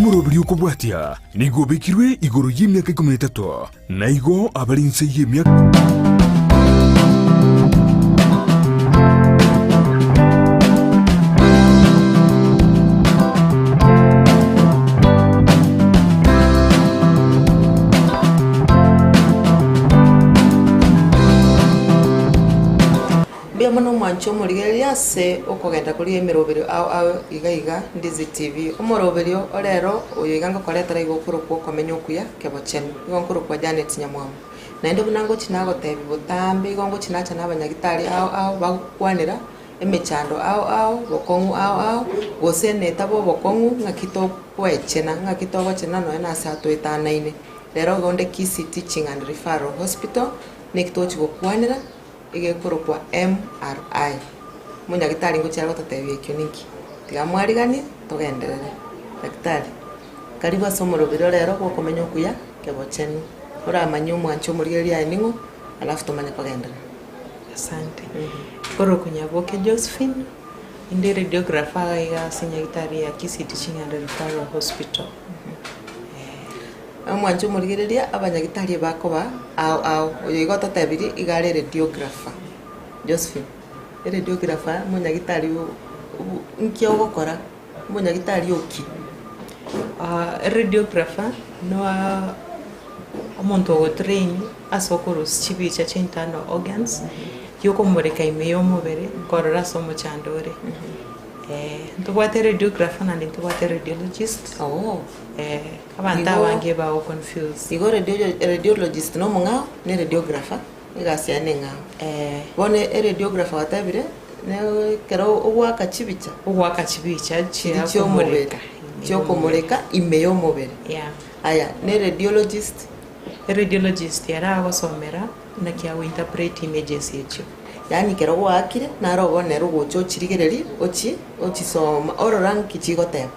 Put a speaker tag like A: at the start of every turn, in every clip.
A: Omurobiri okobwatia nigo bekirwe igoro y'imyaka 13 na igo abarinse y'imyaka
B: Mano mwancho murigeria Ase okogenda kuri emirobero ao iga Ndizi TV omoroberio orero oyiga ngokoretera igokuru kwa Okomenya Okuya Kebochenu igokuru kwa Janet Nyamwamu na ndo bunango chinago tebi botambe igongo chinacha n'abanyagitari ao bagukwanira emechando ao bokongu ao goseneta bo bokongu ngakito kwechena ngakito bochena no na sato etanaine rero gonde Kisi Teaching and Referral Hospital nekitochi gokwanira igekuru kwa MRI munyagitari ngo cyangwa tatebiye cyoniki tigamwarigani tugenderere daktari karibu asomorobiro rero ko Okomenya Okuya Kebochenu uramanyu mwancho murigeria iningo alafu tumanye kugendera.
C: Asante. Koro kunyaboke Josephine indi radiographer ya sinyagitari ya Kisi Teaching and Referral Hospital.
B: Mwancho murigeria abanyagitari bakoba ao oyigo tatabiri igare radiographer Josephine radiographer munyagitari nkyo gukora munyagitari oki
C: radiographer no omuntu go train asokoro chibicha chintano organs yoko mureka imeyo mubere korora somo chandore ntubwate radiographer na ntubwate radiologist abanta wange ba confused
B: igo radiologist no munga ne radiographer igasiya nenga bone radiographer watabire ne kero ugwaka chibicha cyo mureka cyoko mureka imeyo mubere aya ne radiologist yara abasomera na kiawo interpret images yecho yani kero wakire narobone rugocho chirigereri ochi soma ororang kichigote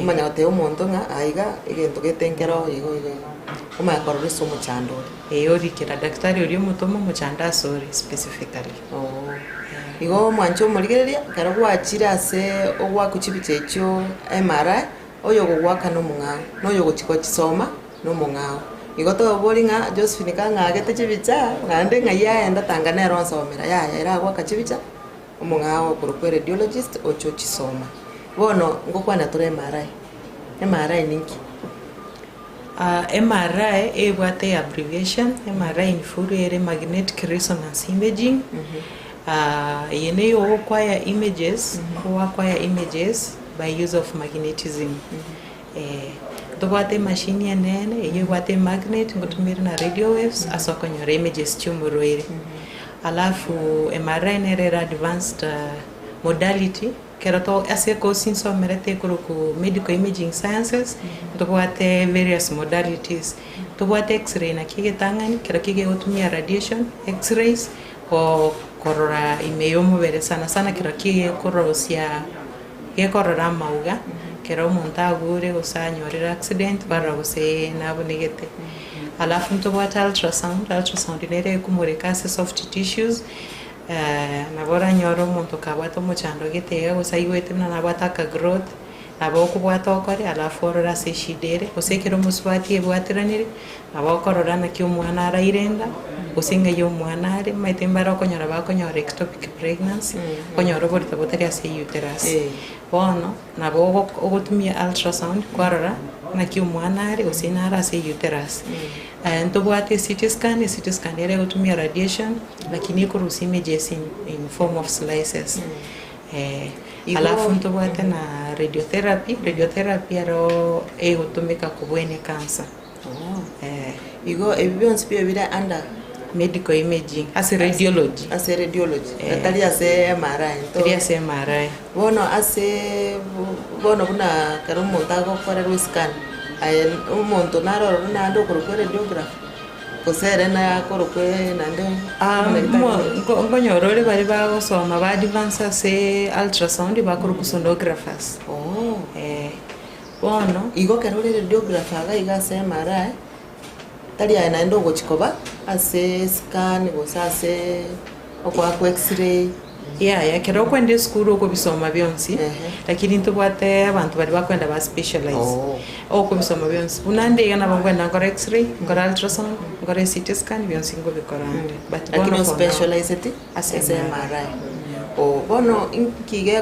B: umanya ote omuntu nga aiga igento getenkero igo umanya korore somo chandore
C: ori kira daktari ori mutomo muchanda sorry specifically
B: igo mwancho murigereria kero gwachira Ase ogwa kuchibiche echo MRI oyo gogwaka no munga no yo gochiko chisoma no munga igo to boringa Josephine kanga agete chibicha ngande ngayaenda tangana ronso mera ya era gwaka chibicha omunga okuru radiologist ocho chisoma bono ngokwana tore MRI ninki
C: MRI ebwate abbreviation MRI in full ere magnetic resonance imaging yene yo acquire images by use of magnetism tubwate machine yenene yebwate magnet ngotumira na radio waves asokonyora images chumuroire alafu MRI nere advanced modality kerato Ase ko sinso merete ku medical imaging sciences tubwate various modalities tubwate x-ray na kige tangani kera kige otumia radiation x-rays ko korora imeyo mubere sana kera kige korosia korora mauga kera umuntu agure usanyorera accident barra gose nabonegete alafu tubwate ultrasound nere kumureka soft tissues nabora nyoro umuntu kabwato muchando gitega gusaiwete na bataka growth nabo kubwata okore alafu orora se shidere osekero muswati ebwatiranire nabo korora na kyo mwana arairenda usinga yo mwana ari maitembara okonyora bakonyora ectopic pregnancy konyora borita botari Ase uterus bono nabo ogotumia ultrasound korora na kyo mwana ari osinara Ase uterus ntobwate CT scan ere gotumia radiation lakini kurusi images in form of slices alafu ntobwate na radiotherapy aro egotumika kubwene cancer
B: igo evidence pia bila under
C: medical imaging Ase radiology
B: tali Ase MRI bono bono kuna karo montago para scan umuntu naroro nando kurukwe radiograph kosere na kurukwe nande
C: ngonyorore bari bagosoma ba advance Ase ultrasound bakuru sonographers bono
B: igo kero radiographer ga iga Ase MRI tali ana ndo gochikoba Ase scan gosa Ase okwa x-ray
C: ya kero kwende skuru uko bisoma byonsi lakini ntubwate abantu bari bakwenda ba specialize uko bisoma byonsi unande yana bangwenda ngora x-ray ngora ultrasound ngora CT scan byonsi ngo bikorande but
B: lakini specialized ase MRI bono nkige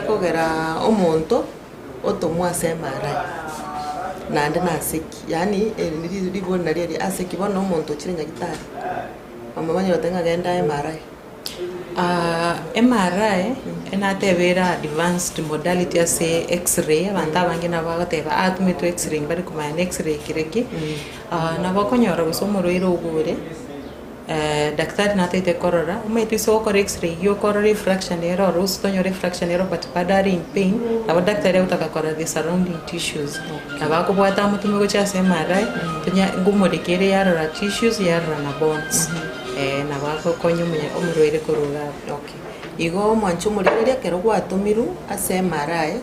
B: kogera omonto otomwa ase MRI nande naseki yani libona riri aseki bono omonto chire nyagitari amamanya batenga genda MRI MRI enatebera advanced modality ase x-ray abantu abangena bagoteba atumitu x-ray bari kumanya x-ray kireki nabakonyora gusomoro irogure daktari natete korora umaitise okora x-ray yo korora refraction error usitonyo refraction error but padari in pain abo daktari utakakora the surrounding tissues abako bwata mutume gocha MRI tunya ngumodekere yarora tissues yarora na bones na bako konyo munya omurwere koruga igo mwancho muriria kero gwatumiru ase MRI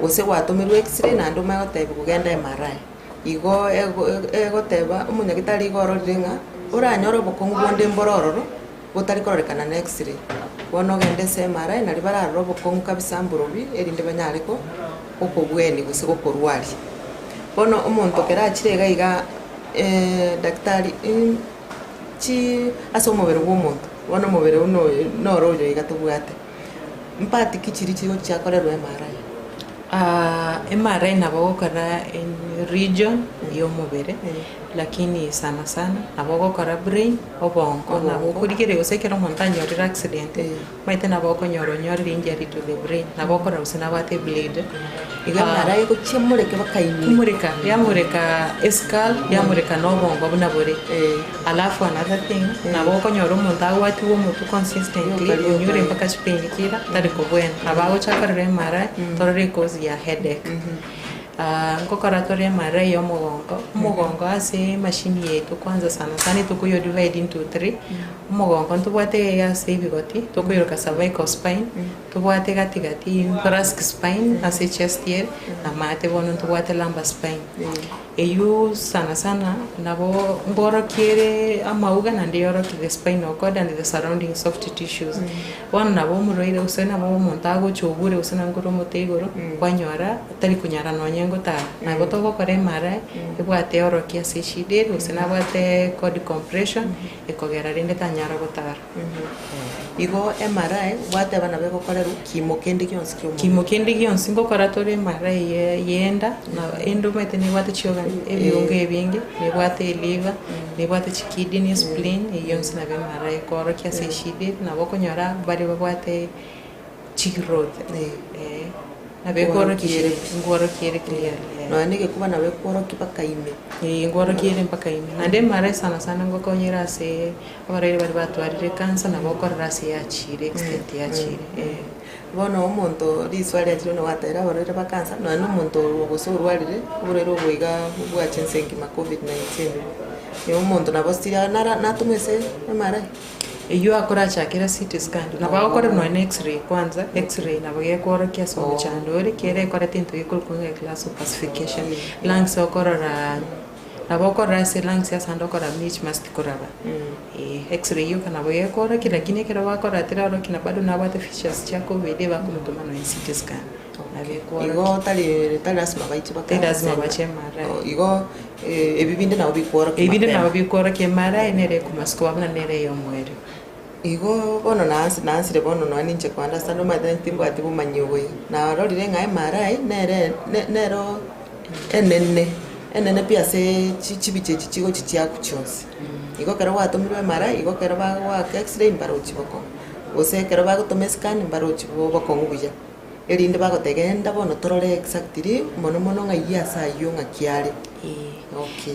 B: ose gwatumiru x-ray na ndo magoteba kugenda MRI igo egoteba umunyagitari igoro ringa uranyora bokongu bonde mborororo botari kororekana na x-ray bono gende ase MRI na ribara bokongu kabisa mburobi erinde banyareko okobweni gose gokorwari bono omonto kera achirega iga daktari chi ase omobere bw'omonto bono omobere uno noroyo igatobwate mpati kichiri chigo chiakorerwa MRI MRI nabogokora in region y'omobere lakini sana nabogokora brain obongo nabokurigere usekera omonto anyorera accident maite nabokonyora injury to the brain nabokora usina bate blade iga MRI ko chimureke bakaimureka yamureka skull yamureka nobongo bunabore alafu another thing nabokonyora omonto agwati omuntu consistently unyure mpaka chipengikira tari kobwen nabagochakorera MRI torore cause ya headache ngokoratoria MRI umugongo ase machine yetu kwanza sana tukuyo divide into 3 umugongo ntubwate ase ibigoti tukuyoka cervical spine tubwate gatigati thoracic spine ase chest here na mate bono tubwate lumbar spine eyu sana nabo ngorokere amauga na ndioro to the spinal cord and the surrounding soft tissues bono nabo muroire usena nabo montago chobure usena ngoro motegoro kwanyora tari kunyara no nyengo na gotogo kore MRI ebwate oroki ase shide usena bwate cord compression ekogera rinde tanyara gotara igo MRI bwate bana bego koreru kimo kendi gyonsi ngokora tore MRI yenda na endomete ni bwate chioga ebionge ebinge ni bwate liver ni bwate kidney spleen yonsi na MRI koroki ase shide na bokonyora bari bwate chigrowth na bekoro kiere ngoro kiere clear no anige kuba na bekoro kipakaime
C: ngoro kiere mpakaime na nde mara sana ngokonyera se abarere bari batwarire cancer na bokorera se yachire extent yachire
B: bono omonto riswali atiro no watera abarere ba cancer no anu omonto ogosorwarire oburero bwiga bwachensengi ma covid-19 yo omonto na bostira na tumese MRI iyo akora chakira CT scan na bagokora no x-ray kwanza x-ray na bagekora kiasi chandore kere kora tinto ikulkunga class of classification lungs okora na bagokora se lungs ya sandokora mich must koraba x-ray yo kana bagekora kila kine kera bakora tira ro kina bado na bate features chako vede bakumutuma no CT scan igo tali asma baichi
C: bakara asma bache mara
B: igo ebibinde na
C: obikora ke mara enere kumasko abana nere yo mwere
B: igo bono nansire bono no aninche kwanda sando mata ntimbo atibu manyowe na rorire ngai MRI nero enene pia se chibiche chichigo chichia kuchonsi igo kero watomirwe MRI igo kero wa x-ray mbaro chiboko ose kero bagotomera scan mbaro chiboko nguya erinde bagotegenda bono torore exactly mono ngai asa yo ngakiare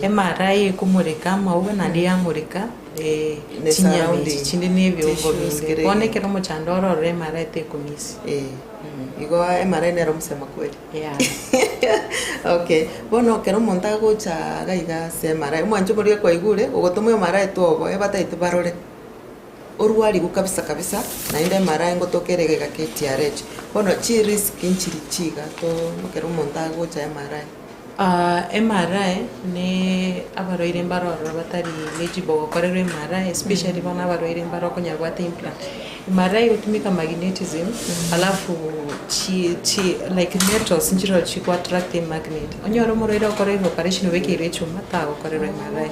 C: MRI kumureka mauga na ndi yamureka chinyaundi chindi nebyongo binge bone kero muchandoro re MRI te kumisi
B: igo MRI nero musema kweli okay bono kero monta gocha gaiga se MRI mwancho muri kwa igure ugotomwe MRI tobo ebata itubarore orwari kabisa na inde MRI ngotokerege ga KTRH bono chi risk inchiri chiga to kero monta gocha MRI
C: MRI ne abaroire mbaroro batari eligible gukorerwo MRI, especially bona abaroire mbaro konyarwate implant. MRI utumika magnetism, alafu like metals njiro chiko attract magnet. Onyoro moroire okorerwo operation wekire chuma ta okorerwo MRI.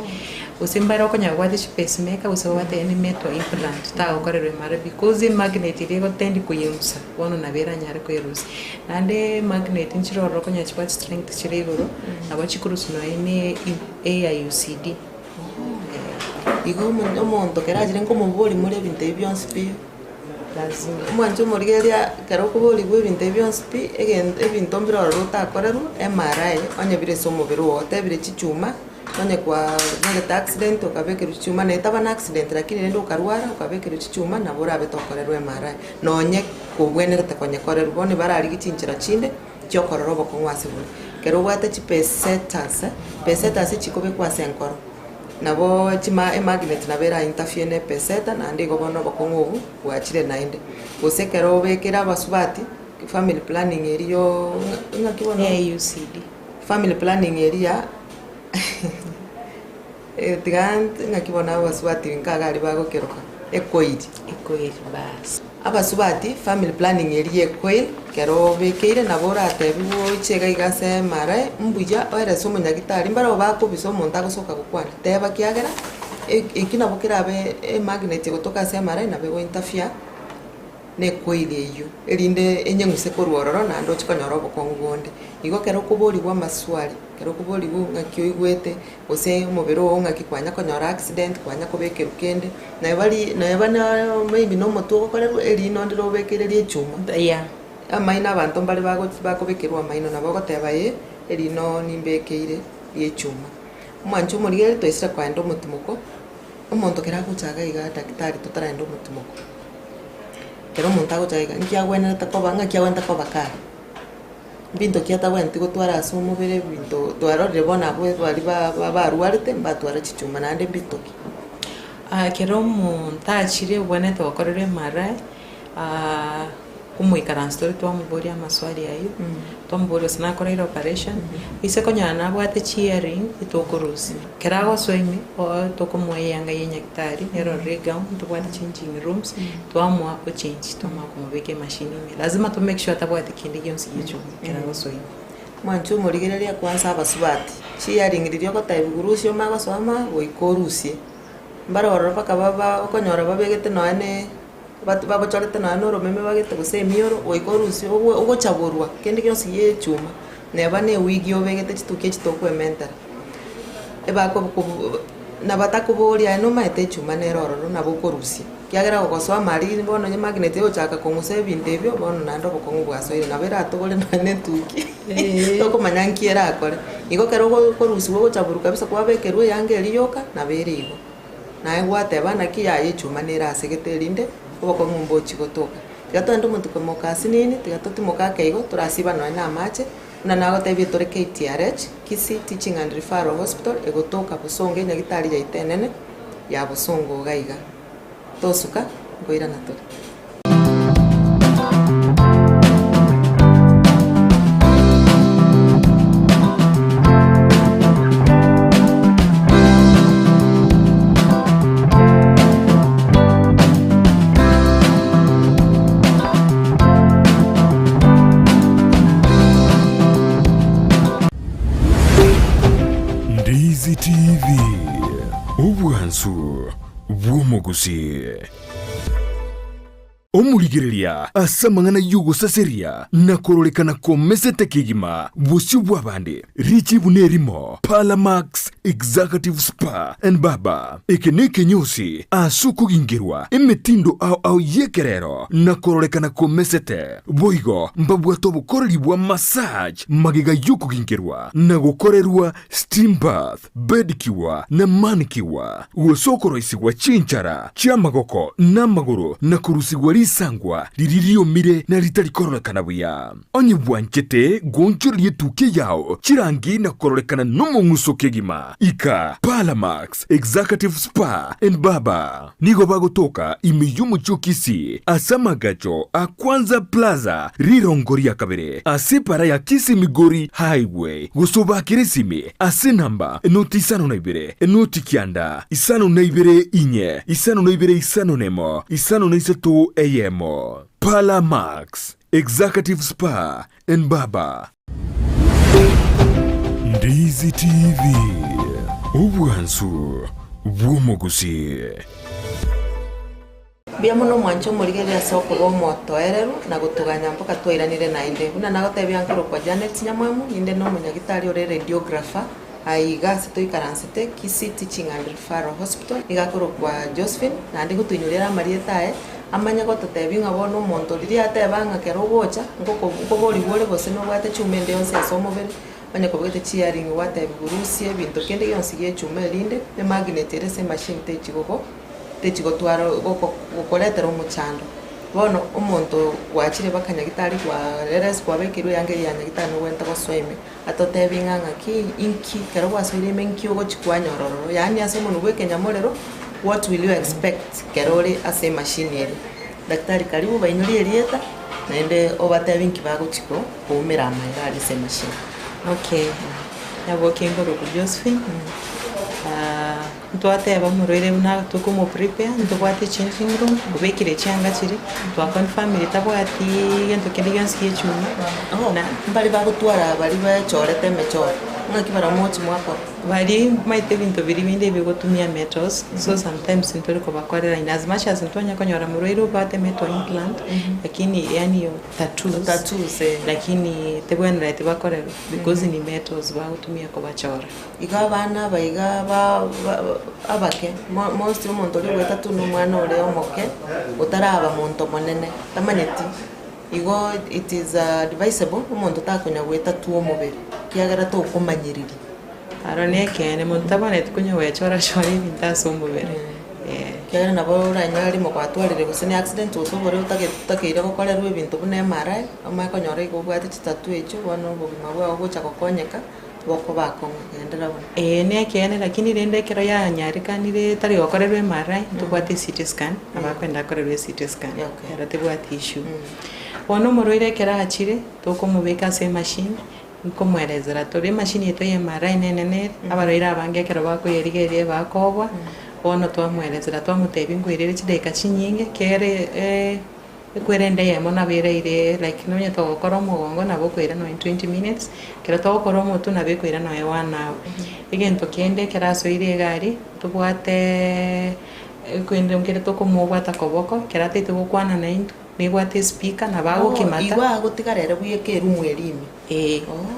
C: Usimbara konyarwate pacemaker usawate any metal implant ta okorerwo MRI because the magnet ile tend kuyemsa wono na vera nyare kwerusi. Nande magnet njiro rokonya chipat strength chiregoro na bachikurusu no ene AIUCD.
B: Igo umuntu keragire ngo mubori muri binte byonse pi lazima umwanjo muri geria karoko bori bwe binte byonse pi ebinto mbiro rutakorero MRI onye bire somo biro tebire chichuma onye kwa ngeta accident okabekero chichuma na etaba na accident lakini nendo karwara okabekero chichuma na bora betokorero MRI nonye kubwene gatakonye korero bone barari gichinchira chinde cyokorero bokongwase bone kero gwate pesetas chikobe kwa senkoro nabo chima magnet na bera interfere peseta na ndigo bono bakongobu wachire nainde usekero bekera basubati family planning eriyo ngakibona
C: AIUCD
B: family planning area tigant ngakibona basubati nkagali bagokeroka ekoidi
C: bas
B: abasubati family planning area ekoil kero bekeire nabora atebiwo chega igase mare mbuja ore somo nyagitari mbara bako bisomo ntagosoka gukwana teba kiagera ikina bokira be magnet gotoka se mare na bego interfere ne koile iyo erinde enyenguse korwororo na ndo chikonyoro bokongu bonde igo kero kubori bwa maswali kero kubori bu ngakyo igwete ose umubiro wo ngakikwanya konyora accident kwanya kobekera ukende na bana maybe no moto gokorero erino ndiro bekererie chuma amaina abantu mbali bakobekerwa amaino nabo goteba erino nimbekeire ye chuma mwancho muri to isira kwa ndo mutumuko umuntu keragucaga iga daktari tutara ndo mutumuko kero montago chaiga nkia gwena takoba ngakia gwenta kobaka binto kiata gwenti gutwara asumo bere binto twarore bona bwe bari baruarite mbatwara chichuma nande bitoki
C: kero montachire bwana tokorere mara kumwikara story twamubori amaswali ayo twamubori sinakorera operation ise konyana bwate cheering itokurusi kerago swimi o tokomweyanga yenyaktari nero rega tubwate changing rooms twamwa o change toma kumubeke machine lazima to make sure tabwate kindi yonsi yicho kerago swimi
B: mwancho murigereria kwanza abasubati cheering ririo kotaibugurusi omago soma goikorusi mbara oropa kababa okonyora babegete noane batu babochorete na noro meme bagete gose mioro oikorusi ogo chaborwa kende kyonsi ye chuma neba ne wigi obegete chituke chitoko ementara ebako na batakuboria no maete chuma ne roro na bokorusi kyagera gokoswa mari bono nye magnet yo chaka konguse bindebyo bono nando bokongwa soire na bera atogole na netuki toko manyankiera akore igo kero gokorusi ogo chaburu kabisa kwa bekerwe yange eriyoka na bere igo na egwate bana kiya ye chuma ne rasegete rinde oboko ngumbo chigotoka gato ndo muntu komokasi nini tigato timoka keigo turasiba no na mache na nago tebi tore KTRH Kisi Teaching and Referral Hospital egotoka busonge nyagitari ya itenene ya busongo gaiga tosuka goira natore
A: Ndizi TV obwansu bwomugusi omurigereria asamangana yugo saseria nakorolekana komesete kigima busi bwabande richi bunerimo Palamax Executive Spa and Baba ekeneke nyosi asuku gingirwa emetindo au yekerero nakorolekana komesete boigo mbabwato bukoreri bwa massage magiga yuko gingirwa nagokorerwa steam bath bedikiwa na manikiwa usokoro isigwa chinchara chamagoko namaguru nakurusigwa sangwa liririo mire na litali korolekana buya onye bwanchete goncho lietuke yao chirangi na korolekana nomo nguso kegima ika Palamax Executive Spa and Baba nigo bagotoka imiyumu chukisi asamagacho akwanza plaza rirongoria kabere ase para ya kisi migori highway gusoba kirisimi ase namba noti isano na ibere noti kianda isano na ibere inye isano na ibere isano nemo isano na isatu eyemo Palamax Executive Spa and Baba. Ndizi TV Obwansu Bwomogusi
B: Bia muno mwancho murigere Ase Oborwaria na gutuganya mpaka twairanire na inde una nagotebia nkoro kwa Janet Nyamwamu inde no munyagitari ore radiographer aiga sitoikaransete Kisi Teaching and Referral Hospital igakoro kwa Josephine na ndi gutunyurira marietae amanya gototebi ngabo no monto riri atebanga kero gocha ngoko bori bore bose no bwate chumende yonse asomobere banya kobwete chiaring wate burusie bintu kende yonse ye chumelinde ne magnet ere machine techigo twaro gokoletera umuchando bono umuntu wachire bakanyagitari kwa reres kwa bekirwe yangeri yanyagitari no wenta gosweme atotebi nganga ki inki kero wasuri menki ogo chikwanyororo yani ase umuntu gwekenya morero. What will you expect kerore ase machine ere daktari karibu bainuri erieta naende obatebi nkibago chiko kumira amaira ase machine.
C: Okay. Yabo kengoro ku Josephine. Ntwateba murwere buna tukumu prepare ntubwate changing room kubekire cyanga kiri twa confirm itabwati gento kedigansi yechumi
B: na mbali bagutwara bali bachorete mechoro ngakibara mochi mwako
C: bali maite bintu biri binde bigotumia metals so sometimes ntori ko bakorera in as much as ntonya konyora murwere ubate metal implant lakini yani yo tattoos lakini tebwenera tibakorera because ni metals bagutumia ko bachora
B: igabana baiga abake most umuntu uri wetatu n'umwana uri omoke utaraba muntu monene tamanyeti igo it is advisable umuntu takonya wetatu omubiri kiagara to kumanyiriri
C: arone kene muntu tabonete kunya wechora shori bintaso omubiri
B: kiagara nabo uranyari mo kwatwarire gusene accident usobore utakeira gukorerwa ibintu bune mara amakonyora igo bwate tatu echo bano bugima bwa gocha kokonyeka boko bako ngendera bona
C: ne kene lakini rende kero ya nyarikanire tari okorerwe mara tubwate CT scan abakwenda korerwe CT scan era tebwate issue ono moroire kera achire tokomubeka ase machine nkomwerezera tori machine yeto ye mara inenene abaroira abange kero bako yerigere bakobwa ono twamwerezera twamutebi ngwirire chideka chinyinge kere kwerende yemo na bereire like no nyeto gukora mugongo nabo kwira no in 20 minutes kera to gukora mutu na bekwira no 1 hour igento kende kera soire gari tubwate kwende mkere to kumubwata koboko kera tete gukwana na into nibwate speaker na bago kimata
B: igwa gutigarere buyeke rumwerimi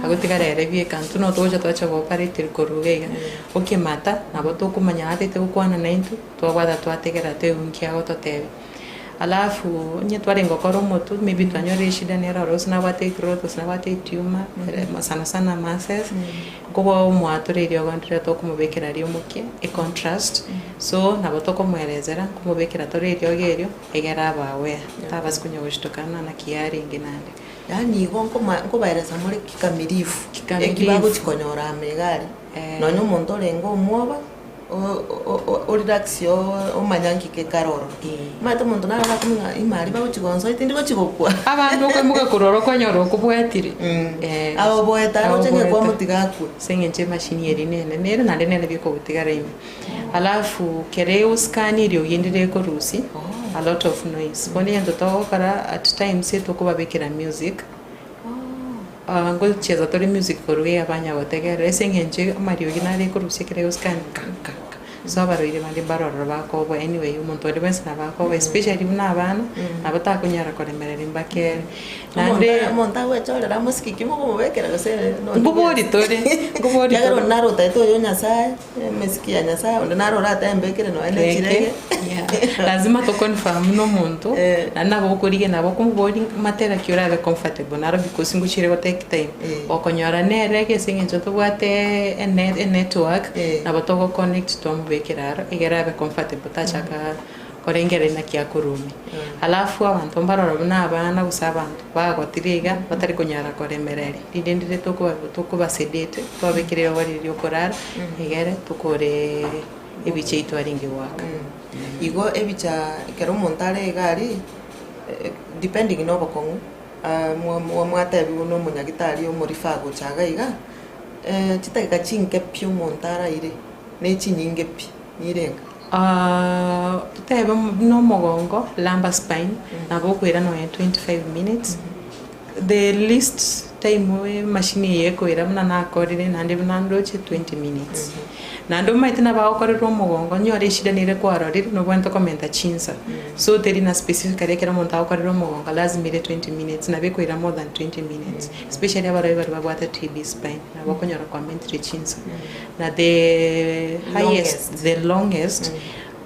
C: agutigarere bie kantu no toja tocha operate korugega okimata nabo to kumanya tete gukwana na into twabwata twategera te unkia gototebe alafu nye twarengo koro motu maybe twanyore shida nera rosi na wate growth na wate tumor sana masses kubo mwatore rio gondre to kumubekera rio muke e contrast so na boto kumwerezera kumubekera tore rio gerio egera bawe tabas kunyo gustokana na kiari nginande
B: yani gonko baireza muri kikamirifu ekibago chikonyora amegari nonyo muntu rengo mwoba o relaxio o manyanki ke karoro mata muntu nara kumwa imari ba uchigonzo itindiko chigokwa
C: abantu ko muga kuroro konyoro kubwatire
B: abo boeta no chenge kwa mutigakwe
C: senge machine yeri nene nere na nene biko butigara imi alafu kereo scan rio yendire ko rusi a lot of noise boni ndo to para at times to kuba bekira music ngo cheza tori music koruye abanya gotegere senge mario ginare ko rusi kereo scan so abaroire bandi baroro bako anyway umuntu ori bensa bako especially unabana abata kunyara koremerera imbakere nande
B: monta wechorera musiki kimo kumubekera gose
C: ngubori tore ngubori
B: yaro naro taito yo nyasaye mesiki ya nyasaye ndo naro rata embekere no ene chirege
C: lazima to confirm no muntu nabo kurige nabo kumubori matera kyora be comfortable naro because nguchire go take time okonyora nerege singe njoto bwate network nabo to go connect to bekiraro igera be comfortable tachaka korengere na kia kurumi alafu abantu mbaroro n'abana gusa abantu bagotiriga batari kunyara koremereri ndindire tukuba sedete twabekirira wari ryokorara igere tukore ebiche itwaringe waka
B: igo ebicha kero montare gari depending no bokongu mwata biuno munyagitari omurifago chagaiga chitaka chinke pyo montara ire ne chinyinge pi nirenga
C: tebe no mogongo lamba spine na bokwira no 25 minutes the least time we machine yeko ira mna na korire nande nandoche 20 minutes nando maitina ba okorero mogongo nyore shida nire kwarorire no bwento komenta chinsa so there na specific kare kera monta okorero mogongo lazima ire 20 minutes na beko ira more than 20 minutes especially abaro bari babwata TB spine na bokonyora comment chinsa na the highest the longest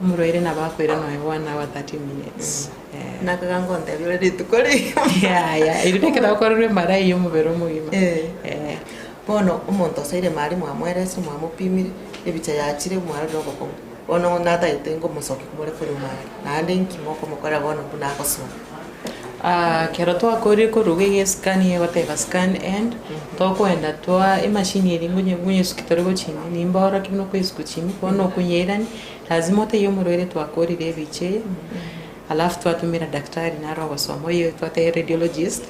C: muroire na bakwira no 1 hour 30 minutes
B: nakagangonte byo tukore
C: ya irikira okorero mara iyo mubero mugima
B: bono umuntu saire mari mwamwerese mwamupimire ebicha yakire mwara roko bono nata itengo musoki kumore kuri mari nande nkimoko mukora bono kunakoso
C: kero to akori ko ruge scan ye whatever scan end to kwenda to machine iri ngunye sukitore go chini nimbora kino kwesku chini bono kunyerani lazima te yomurere to akori rebiche alafu twatumira daktari na roho somo yo twate radiologist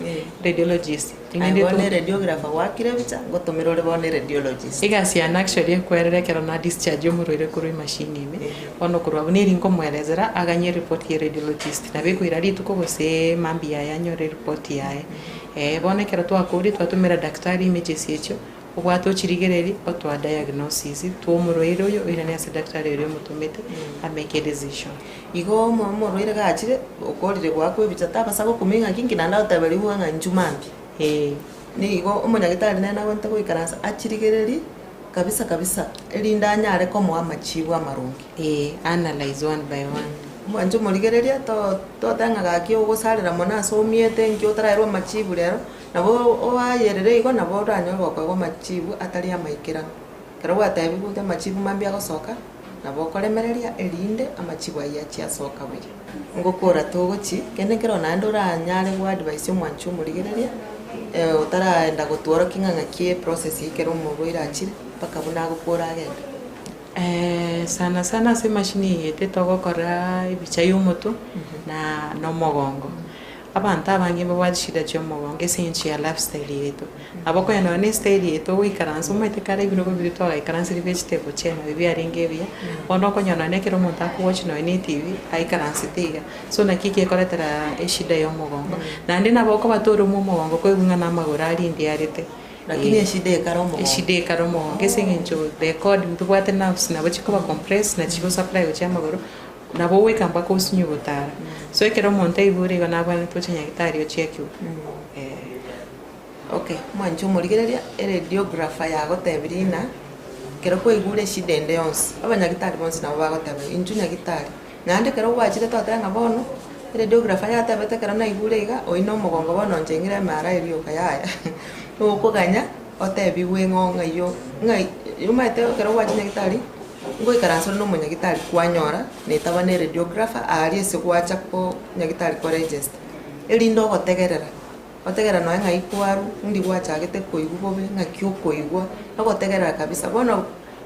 B: tingende to radiographer wakire bicha gotomero le bone radiologist
C: igasi an actually kwerere kero na discharge murire kuri machine ime ono kurwa buniri nko mwerezera aganye report ye radiologist na beko irari tuko gose mambi ya nyore report yae bone kero twakuri twatumira daktari images yecho ubwato chirigereri otwa diagnosis to muroiro yo irane ase daktari ere mutumete ameke decision
B: igo muroiro gachire okorire gwako bichata basako kuminga kingi nanda otabari huanga njumambi ni igo umunyagitari nena wonte kuikaransa achirigereri kabisa elinda nyare komo amachibu amarungi
C: analyze one by one
B: mwanjo murigereria to tanga gaki ugosalira mona so miete ngyo tarairo machibu rero nabo oyerere igo nabo ranyo goko machibu atari amaikira kero watabi gute machibu mambi agosoka nabo koremereria elinde amachibu ayachi asoka buri ngokora togochi kende kero nando ranyare gwa advice mwancho murigereria utara enda gotworo kinganga kie process ikero mugo irachire paka buna gukora agenda
C: sana se machine yete togokora ibicha y'umutu na no mogongo abantu abange babashida cyo mogongo esenchi ya lifestyle yetu abako yana ne style yetu wikaranso mwete kare bino bibiri to ikaranso vegetable chena bibi aringe bia ono konyana ne kero monta ku watch no ne TV aikaranso tiga so na kike koletera eshida yo mogongo na ndi naboko batoro mu mogongo ko bunga na magora ari ndi arite
B: lakini eshide karomo
C: ngesengencho the code mtubwate nerves na bachiko ba compress na chiko supply ocha magoro nabo weka mpaka usinyugutara so ekero monte ibure bana bana tocha nyagitari ochekyo
B: okay mwanjo murigereria radiographer yago tebirina kero ko igure shidende yonse abanyagitari bonse nabo bagotebe inju nyagitari nande kero wachire totanga bono radiographer yatabete kero na igure iga oino mogongo bono njengire mara ebyo kayaya okoganya otebi wengonga yo ngai yumaite kero wachine gitari ngo ikaranso no munyagitari kwanyora netaba ne radiographer ari ese kwacha ko nyagitari ko register elindo otegerera no ngai kwaru ndi kwacha gete koigubobe ngakyo koigwa ogotegerera kabisa bono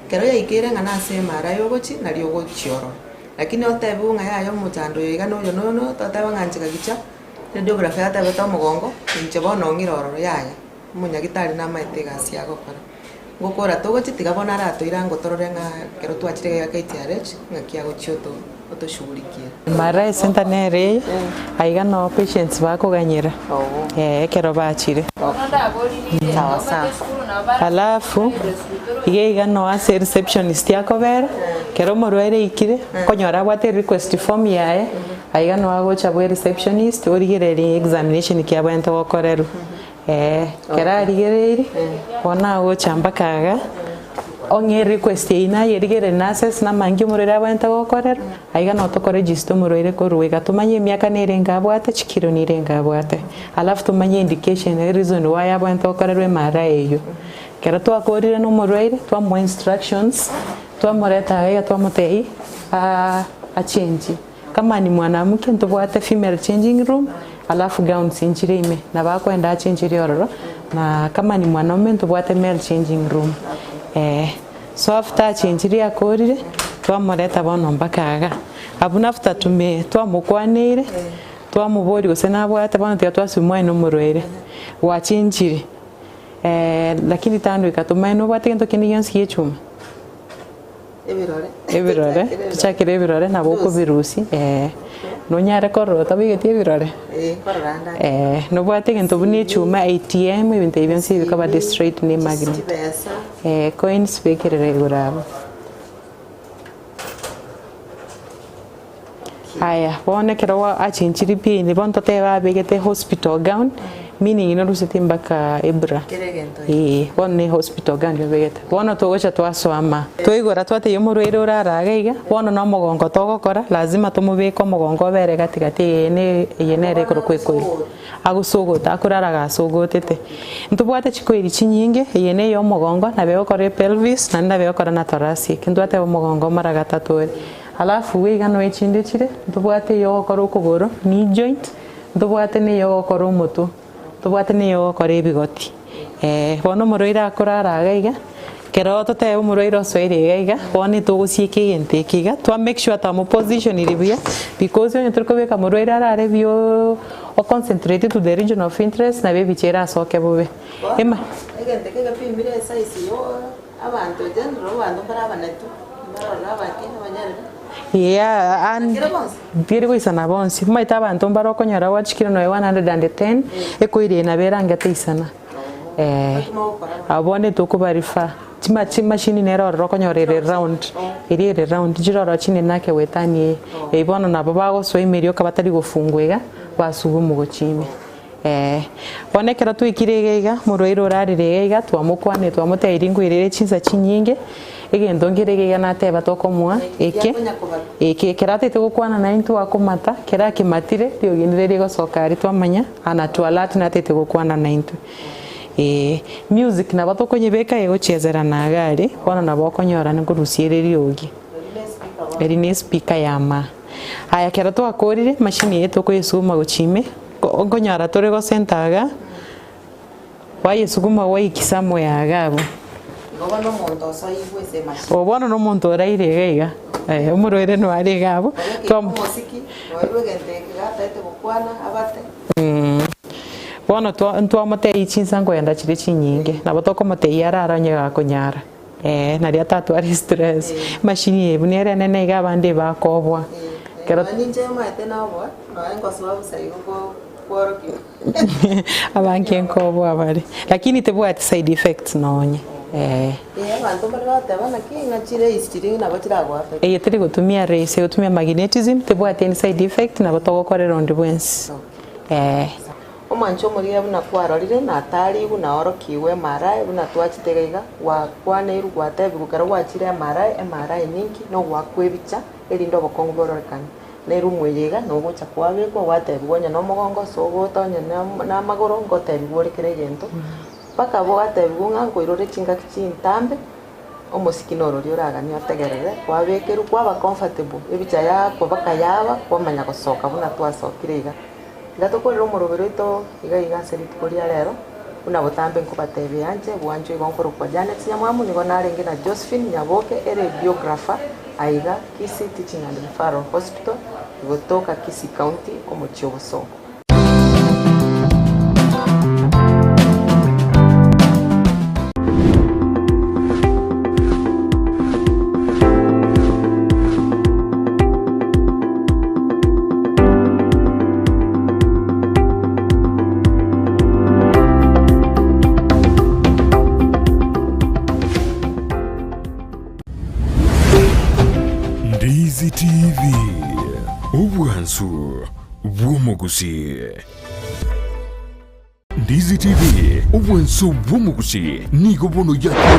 B: kero ya ikire ngana se mara yo gochi na ryo gochioro lakini otebi ngai ayo muchando yo igano yo no totaba nganchika gicha radiographer atabe to mugongo nche bono ngiroro yaya munyagitari na maite gasi agokora ngokora togochi tigabona rato irango tororenga kero twachire ya KTRH ngakia gochioto otoshughulikia
C: mara sentanere aiga no patients bakoganyira kero bachire
B: sawa
C: alafu igeiga no ase receptionist yakobera kero morwere ikire konyora bwate request form yae aiga no agocha bwe receptionist origereri examination kiabwente gokorero kera rigereri ona gocha mbakaga onge request ina yerigere nurses na mangi murira abanta gokorera aiga no to register murire ko ruiga tumanye miaka nerenga bwate chikiro nirenga bwate alafu tumanye indication reason why abanta gokorera mara eyo kera to akorire no murire to mo instructions to moreta aiga to motei a change kama ni mwanamke ntubwate female changing room alafu gown sinchire ime na bakwenda chinchire ororo na kama ni mwanaume ntubwate male changing room so after chinchire akorire twamureta bono mpaka aga abuna after twamukwanire twamubori gose nabwate bono twasumwa ino murwere wachinchire lakini tando ikatuma ino bwate gento kini yonsi yechuma ebirore tuchakire ebirore nabo ko virusi no nyare korota bigetie ebirore no bwate gento buni chuma ATM ibintu ibyansi bikaba straight ni magnet coins bekirere gurabo haya bone kerawa achinchiri pi ni bonto teba begete hospital gown meaning ino rusete mbaka ebra bone hospital gown begete bono togocha twasoma toigora twate yomurwire uraragaiga bono no mugongo togokora lazima tumubeko mugongo bere gatigati yenere korokwekwe agusogota akuraraga asogotete ntubwate chikoiri chinyinge yene yo mugongo na beokore pelvis na nda beokora na thoracic ntwate mugongo mara gatatu alafu wiga no echinde chire ntubwate yo okoro kugoro ni joint ntubwate ni yo okoro mutu ntubwate ni yo okoro ebigoti bono muroira akurara gaiga kero tote umuroira soire gaiga boni tugusieke yente kiga to make sure ta mo position iribia because yo turko beka muroira arare bio o concentrate to the region of interest na bebichera soke bobe ema
B: egente ke gapimire size yo abantu general bantu para banetu ndara bakina banyare
C: and biri kuisana bonsi maita abantu mbaroko nyara wachikira no 110 ekoire na beranga teisana abone tukubarifa machine nero rokonyorere round iri round jiroro chine nake wetani ibono na baba go so imerio kabatari gufungwega basubu mugochime bonekera tuikirega muroiro rarirega twamukwane twamutera ingwirire chinza chinyinge egendo ngirege na teba tokomwa eke kerate gukwana na into akomata kera kimatire tiogenderere gosokari twamanya ana twalati na tete gukwana na into music na batokonyebeka egochezera na gari bona na bokonyora ngurusiereri ogi eri speaker yama aya kera to akorire machine yeto kwesuma gochime ngonyara tore go sentaga wayesuguma waikisamo ya gabo Obono no muntu oraire gaiga umurwire no ari gabo
B: muziki gente gatete gukwana abate
C: bono ntwamate ichinsango yanda chire chinyinge nabo tokomate yararanye gakonyara na ria tatu ari stress machine ebunere nene gabande bakobwa
B: kero ninje mate nabo no engo sababu saigo kworoki
C: abanke nkobwa bari lakini tebwati side effects nonye
B: abantu bari batabana kinga chire iskiri na batira gwape
C: tiri gutumia race gutumia magnetism tebwati any side effect na batogokorera on the wens
B: omancho muri abuna kwarorire na tari buna orokiwe marai buna twachitereiga wa kwaneiru gwatebi gukara gwachire marai ninki no gwakwebicha erindo bokongo bororekana neru mweyega no gocha kwabeko gwatebi gonya no mugongo so gotonya na magoro ngotebi borekere gento paka boatebi gunga koirore chinga kichintambe omosikino rio ragani ategerere kwabekeru kwaba comfortable ebicha yako baka yaba kwamanya gosoka buna twasokirega ngatokorera omorobero ito iga seritukoria rero una botambe nkubatebi anje bwanjo igonkoro kwa Janet Nyamwamu nigo narenge na Josephine Nyaboke ere biographer aiga Kisi Teaching and Referral Hospital igotoka Kisi County omochioboso
A: Ndizi TV Ubwansu bw'omugusi. Ndizi TV Ubwansu bw'omugusi nigo bono ya